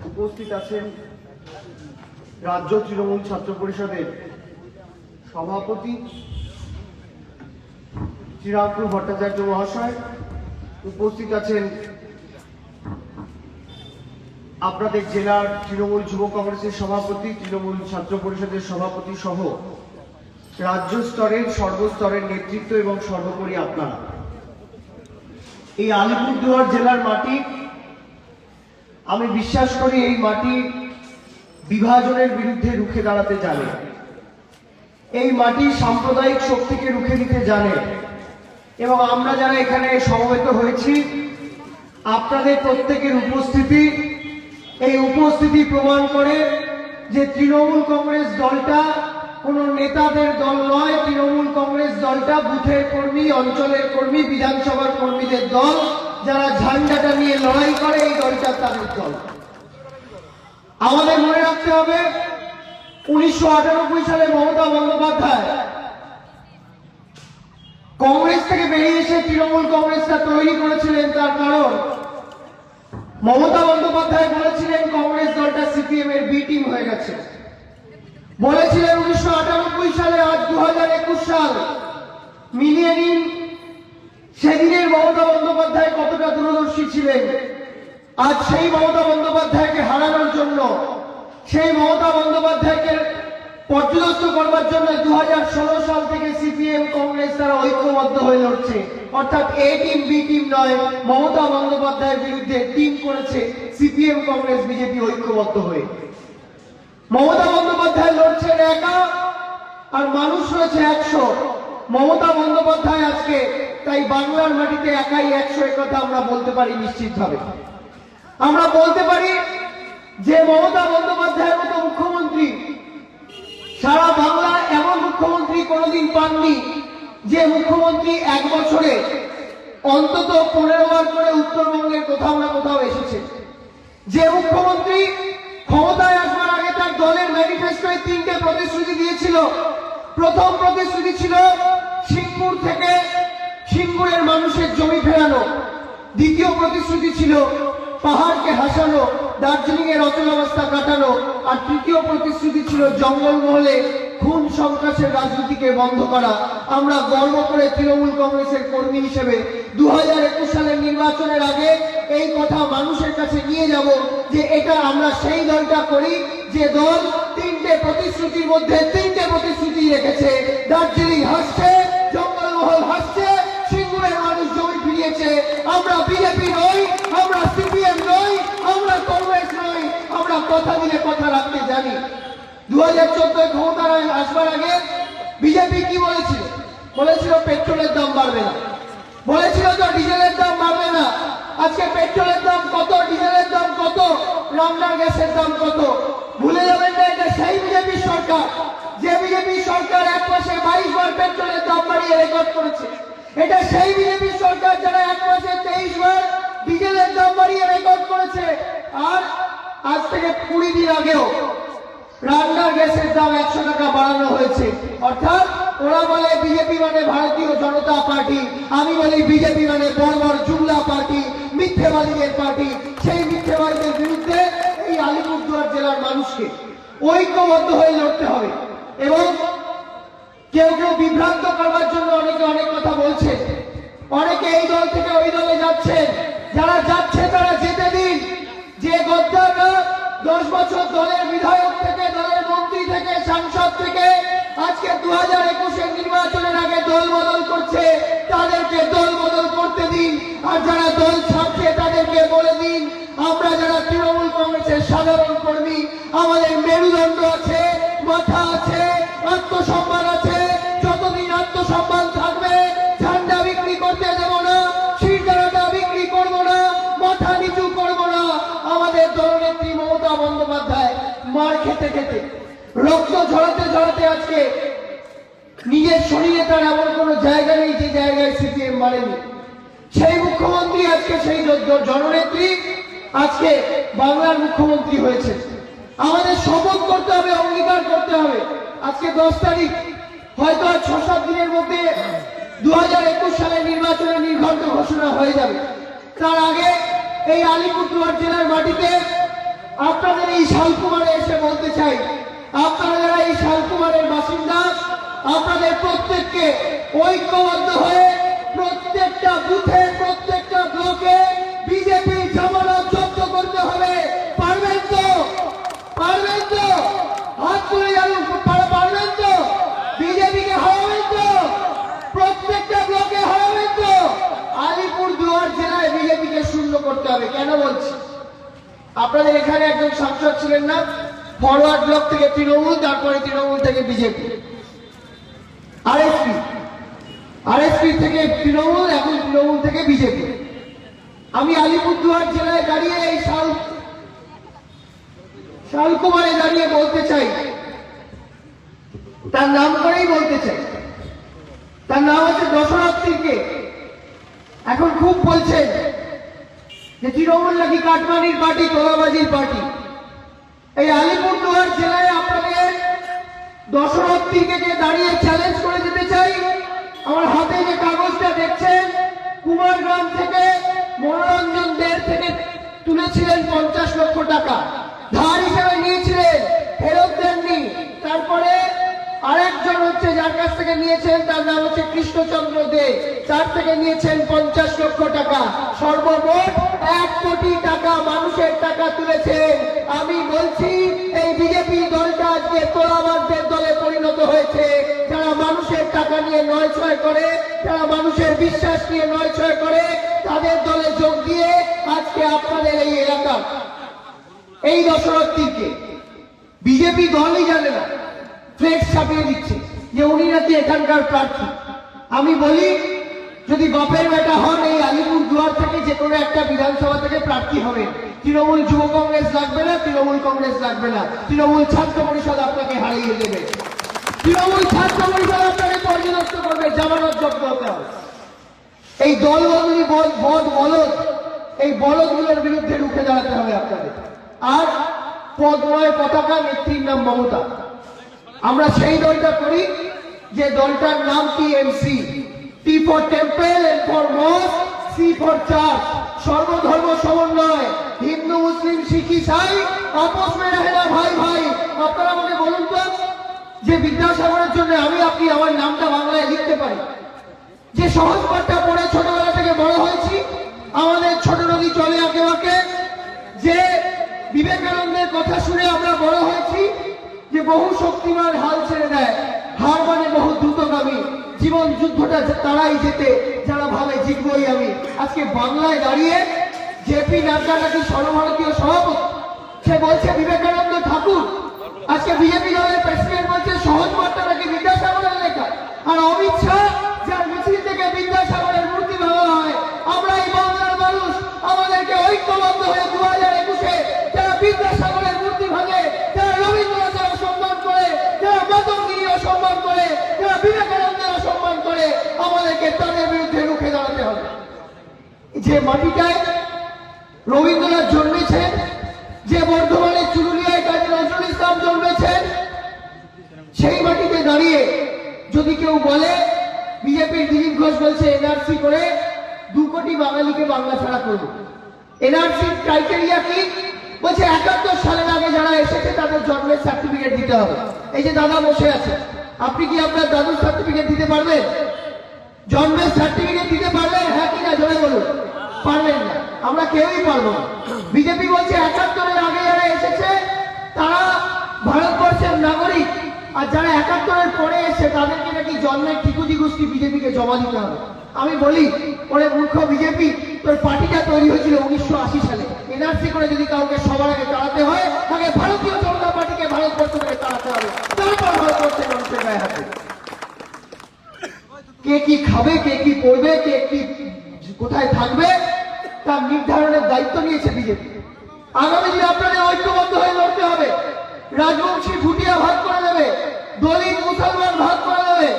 উপস্থিত আছেন রাজ্য তৃণমূল ছাত্র পরিষদের সভাপতি চিরাগপুর ভট্টাচার্য মহাশয়, উপস্থিত আছেন আপনাদের জেলার তৃণমূল যুব কংগ্রেসের সভাপতি, তৃণমূল ছাত্র পরিষদের সভাপতি সহ রাজ্য স্তরের সর্বস্তরের নেতৃত্ব এবং সর্বোপরি আপনারা। এই আলিপুরদুয়ার জেলার মাটি, আমি বিশ্বাস করি এই মাটি বিভাজনের বিরুদ্ধে রুখে দাঁড়াতে জানে, এই মাটি সাম্প্রদায়িক শক্তিকে রুখে দিতে জানে। এবং আমরা যারা এখানে সমবেত হয়েছি, আপনাদের প্রত্যেকের উপস্থিতি, এই উপস্থিতি প্রমাণ করে যে তৃণমূল কংগ্রেস দলটা কোনো নেতাদের দল নয়। তৃণমূল কংগ্রেস দলটা বুথের কর্মী, অঞ্চলের কর্মী, বিধানসভার কর্মীদের দল। যারা ঝান্ডাটা নিয়ে লড়াই করে, এই দলটা তাদের দল। আমাদের মনে রাখতে হবে 1998 সালে মমতা বন্দ্যোপাধ্যায় কংগ্রেস থেকে বেরিয়ে এসে তৃণমূল কংগ্রেসটা তৈরি করেছিলেন। তার কারণ মমতা বন্দ্যোপাধ্যায় বলেছিলেন কংগ্রেস দলটা সিপিএম এর বি টিম হয়ে গেছে। বলেছিলেন 1998 সালে, আজ 2021 সাল, মিলিয়ে নিন সেদিনের মমতা বন্দ্যোপাধ্যায় কতটা দূরদর্শী ছিলেন। আজ সেই মমতা বন্দ্যোপাধ্যায়কে হারানোর জন্য, সেই মমতা বন্দ্যোপাধ্যায়কে পর্যদস্ত করবার জন্য 2016 সাল থেকে সিপিএম কংগ্রেস তারা ঐক্যবদ্ধ হয়ে লড়ছে। অর্থাৎ এ টিম বি টিম নয়, মমতা বন্দ্যোপাধ্যায়ের বিরুদ্ধে টিম করেছে সিপিএম কংগ্রেস বিজেপি ঐক্যবদ্ধ হয়ে। মমতা বন্দ্যোপাধ্যায় লড়ছেন একা, আর মানুষ রয়েছে 100। মমতা বন্দ্যোপাধ্যায় আজকে তাই বাংলার মাটিতে একাই 100, কথা আমরা বলতে পারি নিশ্চিতভাবে। আমরা বলতে পারি যে মমতা বন্দ্যোপাধ্যায়ের মতো মুখ্যমন্ত্রী সারা বাংলা এমন মুখ্যমন্ত্রী কোনোদিন পাননি, যে মুখ্যমন্ত্রী এক বছরে অন্তত 15 বার করে উত্তরবঙ্গের কোথাও না কোথাও এসেছে। যে মুখ্যমন্ত্রী ক্ষমতায় আসবার আগে তার দলের ম্যানিফেস্টোয় 3টে প্রতিশ্রুতি দিয়েছিল। প্রথম প্রতিশ্রুতি ছিল সিঙ্গুর থেকে সিঙ্গুরের মানুষের জমি ফেরানো। দ্বিতীয় প্রতিশ্রুতি ছিল পাহাড়কে হাসানো, দার্জিলিং এর অচলাবস্থা কাটানো। আর তৃতীয় প্রতিশ্রুতি ছিল জঙ্গলমহলে খুন সন্ত্রাসের রাজনীতিকে বন্ধ করা। আমরা গর্ব করে তৃণমূল কংগ্রেসের কর্মী হিসেবে 2021 সালের নির্বাচনের আগে এই কথা মানুষের কাছে নিয়ে যাব যে এটা আমরা সেই দলটা করি যে দল 3টে প্রতিশ্রুতির মধ্যে 3টে প্রতিশ্রুতি রেখেছে। দার্জিলিং হাসছে, জঙ্গলমহল হাসছে, সিঙ্গুরের মানুষ জমি ফিরিয়েছে। আমরা বিজেপি নই, আমরা সিপিএম নই, আমরা কংগ্রেস নই। আমরা কথা দিলে কথা রাখতে জানি। 2014 ক্ষমতায় আসবার আগে বিজেপি কি বলেছিল? বলেছিল পেট্রোলের দাম বাড়বে না, বলেছিল তো ডিজেলের দাম বাড়বে না। আজকে পেট্রোলের দাম কত, ডিজেলের দাম কত, রান্নার গ্যাসের দাম কত? ভুলে যাবেন না, এটা সেই বিজেপি সরকার যে বিজেপি সরকার এক মাসে 22 বার পেট্রোলের দাম বাড়িয়ে রেকর্ড করেছে। এটা সেই বিজেপি সরকার যারা এক মাসে 23 বার ডিজেলের দাম বাড়িয়ে রেকর্ড করেছে। আর আজ থেকে 20 দিন আগেও রান্নার গ্যাসের দাম 100 টাকা বাড়ানো হয়েছে। অর্থাৎ ওরা বলে বিজেপি মানে ভারতীয় জনতা পার্টি, আমি বলি বিজেপি মানে বর্বর জুমলা পার্টি, মিথ্যেবাদীদের পার্টি। সেই মিথ্যেবাদীদের বিরুদ্ধে এই আলিপুরদুয়ার জেলার মানুষকে ঐক্যবদ্ধ হয়ে লড়তে হবে। এবং কেউ কেউ বিভ্রান্ত করবার জন্য অনেকে অনেক কথা বলছে। অনেকে এই দল থেকে ওই দলে যাচ্ছে। যারা যাচ্ছে তারা যেতে দিন। যে গদ্দাররা 10 বছর দলের বিধায়ক থেকে, দলের মন্ত্রী থেকে, সাংসদ থেকে আজকে 2021 নির্বাচনের আগে দল বদল করছে, তাদেরকে দল বদল করতে দিন। আর যারা দল ছাড়ছে তাদেরকে বলে দিন, আমরা যারা তৃণমূল কংগ্রেসের সাধারণ কর্মী, আমাদের মেরুদণ্ড আছে, মাথা আছে, আত্মসম্মান আছে। যতদিন আত্মসম্মান থাকবে ঝান্ডা বিক্রি করতে দেব না, শিরদাঁড়াটা বিক্রি করবো না, মাথা নিচু করবো না। আমাদের দলনেত্রী মমতা বন্দ্যোপাধ্যায় মার খেতে খেতে, রক্ত ঝরাতে ঝরাতে আজকে নিজের শরীরে তার এমন কোন জায়গা নেই যে জায়গায় সিপিএম মারেনি। সেই মুখ্যমন্ত্রী আজকে, সেই জননেত্রী আজকে বাংলার মুখ্যমন্ত্রী হয়েছে। আমাদের শপথ করতে হবে, অঙ্গীকার করতে হবে। আজকে 10 তারিখ, হয়তো আর 6-7 দিনের মধ্যে 2021 সালের নির্বাচনের নির্ঘণ্ট ঘোষণা হয়ে যাবে। তার আগে এই আলিপুরদুয়ার জেলার মাটিতে আপনাদের এই শালকুমারে এসে বলতে চাই, আপনারা যারা এই শালকুমারের বাসিন্দা, আপনাদের প্রত্যেককে ঐক্যবদ্ধ হয়ে প্রত্যেকটা বুথে, প্রত্যেকটা ব্লকে বিজেপি জামানত জব্দ করতে হবে। পারবেন তো? পারবেন তো? হাত তুলে জানুন, পারবেন তো? বিজেপিকে হারাবেন তো? প্রত্যেকটা ব্লকে হারাবেন তো? আলিপুরদুয়ার জেলায় বিজেপিকে শূন্য করতে হবে। কেন বলছি? আপনাদের এখানে একজন সাংসদ ছিলেন না, ফরওয়ার্ড ব্লক থেকে তৃণমূল, তারপরে তৃণমূল থেকে বিজেপি, আরএসপি থেকে তৃণমূল, এখন তৃণমূল থেকে বিজেপি। আমি আলিপুরদুয়ার জেলায় দাঁড়িয়ে এই শালকুমারে দাঁড়িয়ে বলতে চাই, তার নাম করেই বলতে চাই, তার নাম হচ্ছে দশরথীকে। এখন খুব বলছেন যে তৃণমূল নাকি কাটমানির পার্টি, তোলাবাজির পার্টি। এই আলিপুরদুয়ার জেলায় আপনাদের দশরথীকে দাঁড়িয়ে চ্যালেঞ্জ করে দিতে চাই। আমার হাতে যে কাগজটা দেখছেন, কুমারগ্রাম থেকে মনোরঞ্জন দের থেকে তুলেছিলেন 50 লক্ষ টাকা, ধার হিসেবে নিয়েছিলেন, ফেরত দেননি। তারপরে আরেকজন হচ্ছে যার কাছ থেকে নিয়েছেন, তার নাম হচ্ছে কৃষ্ণচন্দ্র দে, তার থেকে নিয়েছেন 50 লক্ষ টাকা। সর্বমোট 1 কোটি টাকা মানুষের টাকা তুলেছেন। আমি বলছি এই বিজেপি দলটা আজকে তোলাবাজদের দলে পরিণত হয়েছে, যারা মানুষের টাকা নিয়ে নয় ছয় করে, যারা মানুষের বিশ্বাস নিয়ে নয় ছয় করে, তাদের দলে যোগ দিয়ে আজকে আপনাদের এই এলাকা, এই দশরথীকে বিজেপি দলই জানে না, ফ্লেক্স ছাপিয়ে দিচ্ছে যে উনি নাকি এখানকার প্রার্থী। আমি বলি, যদি বাপের বেটা হন, এই আলিপুরদুয়ার থেকে যে কোনো একটা বিধানসভা থেকে প্রার্থী হবে। তৃণমূল যুব কংগ্রেস লাগবে না, তৃণমূল কংগ্রেস লাগবে না, তৃণমূল ছাত্র পরিষদ আপনাকে হারিয়ে দেবে। তৃণমূল ছাত্র পরিষদ আপনাকে পর্যদস্ত করবে, জামানত জব্দ হতে হবে। এই দল বদলি বলদ, এই বলদগুলোর বিরুদ্ধে রুখে দাঁড়াতে হবে আপনাদের। আর পদময় পতাকা, নেত্রীর নাম মমতা। আমরা সেই দলটা করি যে দলটার নাম TMC, T for temple, M for mosque, C for church. সর্বধর্ম সমন্বয়, হিন্দু মুসলিম শিখ ইসাই আপস মে রহে না ভাই ভাই। আপনারা আমাকে বলুন তো, যে বিদ্যাসাগরের জন্য আমি আপনি আমার নামটা বাংলায় লিখতে পারি, যে সহজ পাঠটা পড়ে ছোটবেলা থেকে বড় হয়েছি, আমাদের ছোট নদী চলে আঁকে বাঁকে, যে বিবেকানন্দের কথা শুনে আমরা বড় হয়েছি, যে বহু শক্তিমান হাল ছেড়ে দেয়, হার মানে বহু দ্রুতগামী, জীবন যুদ্ধটা তারাই যেতে যারা ভাবে জিতবই আমি। আজকে বাংলায় দাঁড়িয়ে জেপি নাড্ডা নাকি সর্বভারতীয় সভাপতি, সে বলছে বিবেকানন্দ ঠাকুর। আজকে বিজেপি দলের প্রেসিডেন্ট বলছে সহজ বার্তা নাকি বিদ্যাসাগরের লেখা। আর অমিত শাহ, যার মিছিল থেকে বিদ্যাসাগরের মূর্তি ভাঙা হয়। আমরা এই বাংলার মানুষ আমাদেরকে ঐক্যবদ্ধ হয়ে 2021-এ যারা বিদ্যাসাগরের মূর্তি ভাঙে, যারা রবীন্দ্রনাথের সম্মান করে, যারা মাতঙ্গিনী সম্মান করে, যারা বিবেকানন্দের সম্মান করে, আমাদেরকে তাদের বিরুদ্ধে রুখে দাঁড়াতে হবে। যে মাটিটায় রবীন্দ্রনাথ জন্মেছেন, যে বর্ধমানে চুরুলিয়ায় কাজী নজরুল ইসলাম জন্মেছেন, সেই মাটিতে দাঁড়িয়ে যদি কেউ বলে, বিজেপির দিলীপ ঘোষ বলছে এনআরসি করে 2 কোটি বাঙালিকে বাংলা ছাড়া করবো। এনআরসির ক্রাইটেরিয়া কি? বলছে 71 সালের আগে যারা এসেছে তাদের জন্মের সার্টিফিকেট দিতে হবে। এই যে দাদা বসে আছে, আপনি কি আপনার দাদুর সার্টিফিকেট দিতে পারবেন? জন্মের সার্টিফিকেট দিতে পারবেন? হ্যাঁ কিনা জোরে বলুন। পারবেন না, আমরা কেউই পারবো না। বিজেপি বলছে 71-এর আগে যারা এসেছে তারা ভারতবর্ষের নাগরিক, আর যারা 71-এর পরে এসে তাদেরকে নাকি জন্মের ঠিকুজি গোষ্ঠী বিজেপিকে জমা দিতে হবে। আমি বলি, ওরে মূর্খ বিজেপি, তোর পার্টিটা তৈরি হয়েছিল 1980 সালে। এনআরসি করে যদি কাউকে সবার আগে তাড়াতে হয়, আগে ভারতীয় জনতা পার্টিকে ভারতবর্ষ থেকে তাড়াতে হবে, তারপর ভারতবর্ষের মানুষের গায়ে হাতে। কে কি খাবে, কে কি পড়বে, কে কি কোথায় থাকবে, তার নির্ধারণের দায়িত্ব নিয়েছে বিজেপি। আগামী দিনে আপনাদের ঐক্যবদ্ধ হয়ে লড়তে হবে। রাজবংশী ভুটিয়া ভাগ করে দেবে, দলিত মুসলমান ভাগ করে দেবে,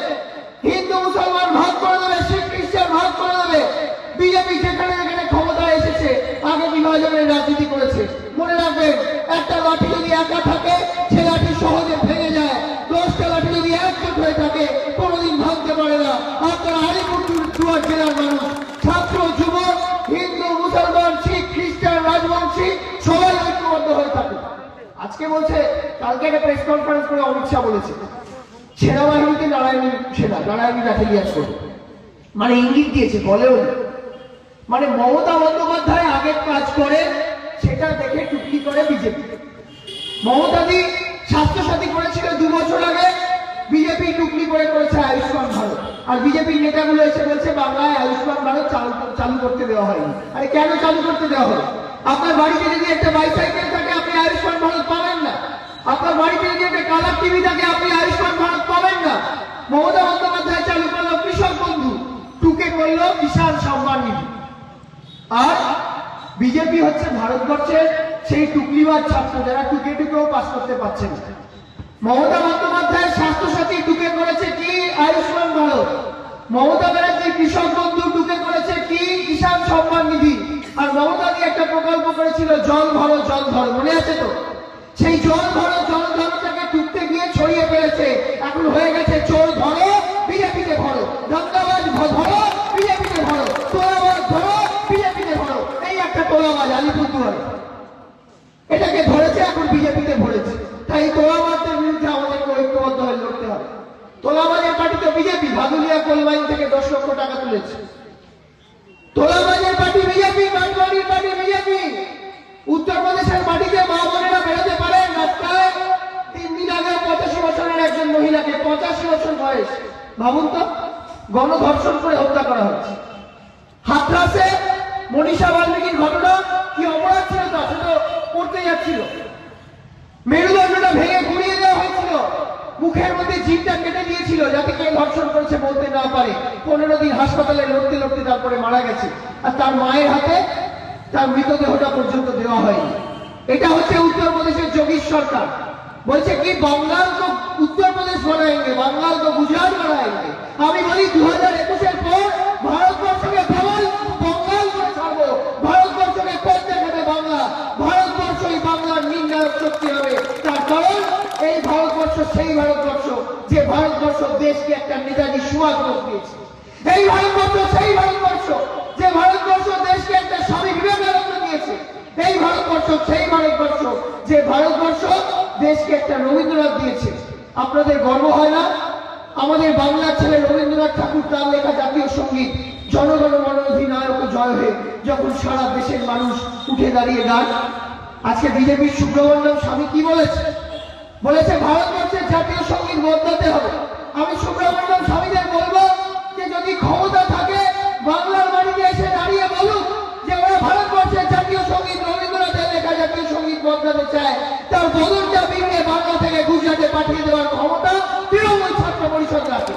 হিন্দু মুসলমান ভাগ করে দেবে, শিখ খ্রিস্টান ভাগ করে দেবে। বিজেপি যেখানে যেখানে ক্ষমতায় এসেছে আগে বিভাজনের রাজনীতি করেছে। মনে রাখবেন, একটা লাঠি যদি একা থাকে সে লাঠি সহজে ভেঙে যায়, 10টা লাঠি যদি একজোট হয়ে থাকে কোনোদিন ভাঙতে পারে না। আপনারা আলিপুরদুয়ার জেলার মানুষ, ছাত্র যুবক, হিন্দু মুসলমান শিখ খ্রিস্টান রাজবংশী সবাই ঐক্যবদ্ধ হয়ে থাকে। আজকে বলছে, কালকে একটা প্রেস কনফারেন্স করে অমিত শাহ বলেছে সেনাবাহিনীতে নারায়ণী ব্যাটালিয়ান করবে, মানে ইঙ্গিত দিয়েছে, বলেও না। মানে মমতা বন্দ্যোপাধ্যায় আগের কাজ করে সেটা দেখে টুকলি করে বিজেপি। মমতাদি স্বাস্থ্যসাথী করেছিল 2 বছর আগে, বিজেপি টুকলি করে করেছে আয়ুষ্মান ভারত। আর বিজেপির নেতাগুলো এসে বলছে বাংলায় আয়ুষ্মান ভারত চালু করতে দেওয়া হয়নি। আরে কেন চালু করতে দেওয়া হলো? আপনার বাড়িতে যদি একটা বাইসাইকেল থাকে আপনি আয়ুষ্মান ভারত পাবেন না। আপনার বাড়িতে যদি একটা কালার টিভি থাকে আপনি আয়ুষ্মান ভারত পাবেন না। মমতা বন্দ্যোপাধ্যায় চালু করলো কৃষক বন্ধু, টুকে করলো কিষাণ সম্মান নিধি। আর বিজেপি হচ্ছে ভারতবর্ষের সেই টুকলিবাজ ছাত্র যারা টুকেও পাস করতে পারছে না। মমতা বন্দ্যোপাধ্যায় স্বাস্থ্যসাথী টুকে করেছে কি? আয়ুষ্মান ভারত। মমতা ব্যানার্জি কৃষক বন্ধু টুকে করেছে কি? কিষাণ সম্মান নিধি। আর মমতা দিয়ে একটা প্রকল্প করেছিল জল ভরো জল ধরো, মনে আছে তো? সেই জল ধরোটাকে টুকতে গিয়ে ছড়িয়ে ফেলেছে। এখন হয়ে গেছে চোর ধরো বিজেপিতে ভরো, দাঙ্গাবাজ ধরো বিজেপিতে ভরো, তোলাবাজ ধরো বিজেপিতে ভরো। এই একটা তোলাবাজ আলিপুরদুয়ারে, এটাকে ধরেছে এখন বিজেপিতে ভরেছে। তাই তোলাবাজদের বিরুদ্ধে আমাদেরকে ঐক্যবদ্ধ হয়ে লড়তে হবে। তোলাবাজের পার্টি তো বিজেপি, ভাদুলিয়া কোলমাইন থেকে 10 লক্ষ টাকা তুলেছে। তোলাবাজের পার্টি বিজেপি, বাটবাড়ির পার্টি বিজেপি। উত্তরপ্রদেশের মাটিতে মা বোনেরা বেরোতে পারেন রাস্তায়। 3 দিন আগে 85 বছরের একজন মহিলাকে, 85 বছর বয়স, ভাবুন তো, গণধর্ষণ করে হত্যা করা হচ্ছে। হাথরাসে মনীষা বাল্মীকির ঘটনা, কি অপরাধ ছিল তা? সেটা করতে যাচ্ছিল, মেরুদণ্ডটা ভেঙে গুঁড়িয়ে দেওয়া হয়েছিল, মুখের মধ্যে জিভটা কেটে দিয়েছিল যাতে কে ধর্ষণ করেছে বলতে না পারে। 15 দিন হাসপাতালে লড়তে লড়তে তারপরে মারা গেছে। আর তার মায়ের হাতে তার মৃতদেহটা পর্যন্ত দেওয়া হয়নি। এটা হচ্ছে উত্তরপ্রদেশের যোগী সরকার। বলছে কি বাঙ্গাল তো উত্তরপ্রদেশ বানাएंगे, বাঙ্গাল তো গুজরাট বানাएंगे। আমি বলি 2021-এর পর ভারতবর্ষকে কেবল বাঙ্গাল করে ছাড়বো। ভারতবর্ষকে পথ দেখাবে বাংলা। ভারতবর্ষই বাংলার নির্ণায়ক শক্তি হবে। তার কারণ এই ভারতবর্ষ সেই ভারতবর্ষ যে ভারতবর্ষ দেশকে একটা নেতাজি সুভাষ বোস দিয়েছে। এই ভারতবর্ষ সেই ভারতবর্ষ যে ভারতবর্ষ দেশকে একটা স্বামী বিবেকানন্দ দিয়েছে। এই ভারতবর্ষ সেই ভারতবর্ষ যে ভারতবর্ষ দেশকে একটা রবীন্দ্রনাথ দিয়েছে। আপনাদের গর্ব হয় না? আমাদের বাংলার ছেলে রবীন্দ্রনাথ ঠাকুর তার লেখা জাতীয় সঙ্গীত জনগণ মন অধিনায়ক জয় হয়ে যখন সারা দেশের মানুষ উঠে দাঁড়িয়ে গান। আজকে বিজেপির সুব্রমণ্যম স্বামী কি বলেছে? বলেছে ভারতবর্ষের জাতীয় সঙ্গীত বদলাতে হবে। আমি সুব্রমণ্যম স্বামীদের বলবো যে যদি ক্ষমতা থাকে বাংলার মাটিতে এসে দাঁড়িয়ে বলুক যে ওরা ভারতবর্ষের জাতীয় সঙ্গীত রবীন্দ্রনাথের লেখা জাতীয় সঙ্গীত বদলাতে চায়। তার বদলটা বিগড়ে বাংলা থেকে গুজরাটে পাঠিয়ে দেওয়ার ক্ষমতা তৃণমূল ছাত্র পরিষদ রাখে।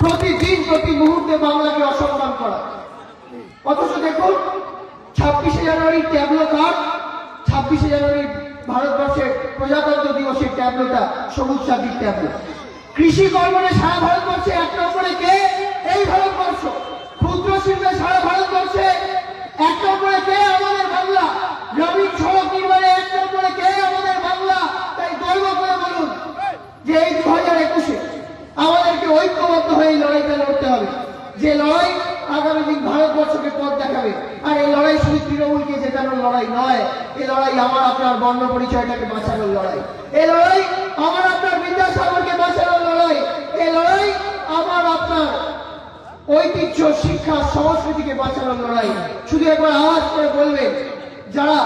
প্রতিদিন প্রতি মুহূর্তে বাংলাকে অসম্মান করা। অথচ দেখুন 26শে জানুয়ারির ট্যাবলো কার্ড, 26শে জানুয়ারি ভারতবর্ষের প্রজাতন্ত্র দিবসের ট্যাবলোটা সবুজ সাথীর ট্যাবলো। কৃষি কর্মে সারা ভারতবর্ষে 1 নম্বরে কে? এই ভারতবর্ষ। ক্ষুদ্র শিল্পে সারা ভারতবর্ষে 1 নম্বরে কে? আমাদের বাংলা। গ্রামীণ সড়ক নির্মাণে 1 নম্বরে কে? আমাদের বাংলা। তাই গর্ব করে বলুন যে এই 2021-এ আমাদেরকে ঐক্যবদ্ধ হয়ে লড়াইটা লড়তে হবে। যে লড়াই আগামী দিন ভারতবর্ষকে পথ দেখাবে। আর এই লড়াই শুধু তৃণমূলকে জেতানোর লড়াই নয়, এই লড়াই আমার আপনার বর্ণ পরিচয়টাকে বাঁচানোর লড়াই। এই লড়াই আমার আপনার বিদ্যাসাগরকে বাঁচানোর লড়াই। এই লড়াই আমার আপনার ঐতিহ্য, শিক্ষা, সংস্কৃতিকে বাঁচানোর লড়াই। শুধু একবার আওয়াজ করে বলবেন যারা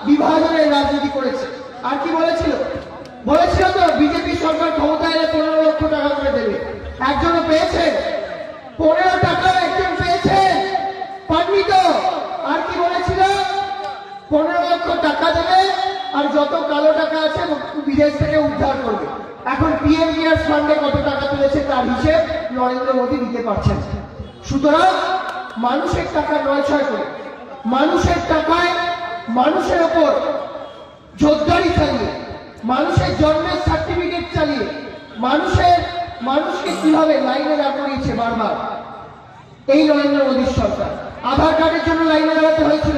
বিভাজনের রাজনীতি করেছে। আর কি বলেছিল? বলেছিল তো বিজেপি সরকার ক্ষমতায় এলে 15 লক্ষ টাকা করে দেবে। একজনও পেয়েছেন? 15 টাকা একজন পেয়েছেন? পাননি তো। আর কি বলেছিল? 15 লক্ষ টাকা দেবে আর যত কালো টাকা আছে বিদেশ থেকে উদ্ধার করবে। এখন পিএম কেয়ার্স ফান্ডে কত টাকা তুলেছে তার হিসেব নরেন্দ্র মোদী দিতে পারছেন। সুতরাং মানুষের টাকা নয় করে, মানুষের টাকায় মানুষের ওপর জোরদারি চালিয়ে, মানুষের জন্মের সার্টিফিকেট চালিয়ে মানুষকে কিভাবে লাইনে দাঁড় করিয়েছে বারবার এই নরেন্দ্র মোদীর সরকার। আধার কার্ডের জন্য লাইনে দাঁড়াতে হয়েছিল।